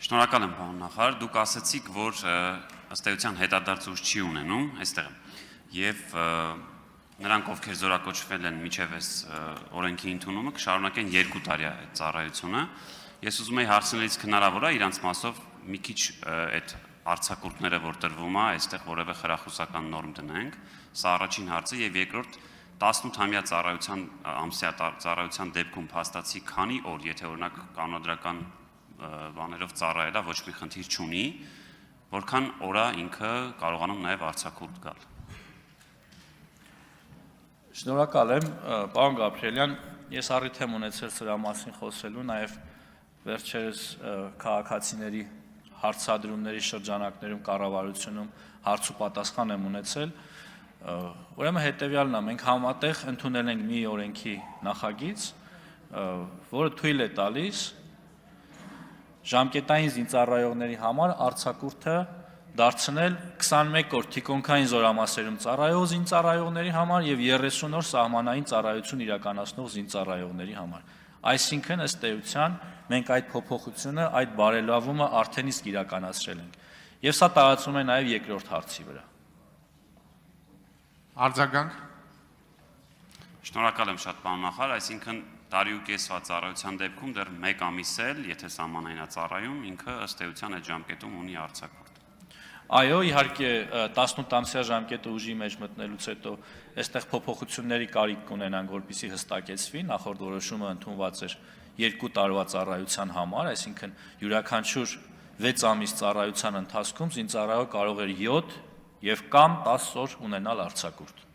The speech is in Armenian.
Շնորհակալ եմ, պարոն նախարար, դուք ասացիք, որ ըստ էության հետադարձ ուժ չի ունենում այստեղ եւ նրանք, ովքեր զորակոչվել են միջև այս օրենքի ընդունումը, կշարունակեն 2 տարի այդ ծառայությունը։ Ես ուզում եի հարցնելից հնարավոր է իրանց մասով մի քիչ այդ արձակուրդները, որ տրվում է, այստեղ որևէ խրախուսական նորմ դնենք։ Սա առաջին հարցը եւ երկրորդ 18-ամյա ամսյա ծառայության դեպքում փաստացի քանի օր, եթե օրինակ կանոնադրական բաներով ծառայել է, ոչ մի խնդիր չունի, որքան օրա ինքը կարողանում նաև արձակուրդ գալ։ Շնորհակալ եմ, պարոն Գաբրիելյան, ես առիթ եմ ունեցել սրա մասին խոսելու, նաև վերջերս քաղաքացիների հարցադրումների շրջանակներում կառավարությունում հարց ու պատասխան եմ ունեցել, ուրեմն հետևյալն է, մենք համատեղ ընդունել ենք մի օրենքի նախագիծ, որը թույլ է տալիս ժամկետային զինծառայողների համար արձակուրդը դարձնել 21 օր թիկունքային զորամասերում ծառայող զինծառայողների համար եւ 30 օր սահմանային ծառայություն իրականացնող զինծառայողների համար։ Այսինքն ըստ էության մենք այդ փոփոխությունը, այդ բարելավումը արդեն իսկ իրականացրել ենք։ Եվ սա տարածվում է նաեւ երկրորդ հարցի վրա։ Արձագանք։ Շնորհակալ եմ շատ, պարոն նախարար, այսինքն տարի ու կեսվա ծառայության դեպքում դեռ 1 ամիս էլ, եթե սահմանային է ծառայում, ինքը ըստ էության այդ ժամկետում ունի արձակուրդ։ Այո, իհարկե 18-ամսյա ժամկետը ուժի մեջ մտնելուց հետո այստեղ փոփոխությունների կարիք կունենանք, որպեսզի հստակեցվի, նախորդ որոշումը ընդունված էր 2 տարվա ծառայության համար, այսինքն յուրաքանչյուր 6 ամիս ծառայության ընթացքում զինծառայողը կարող էր 7 եւ կամ 10 օր ունենալ արձակուրդ։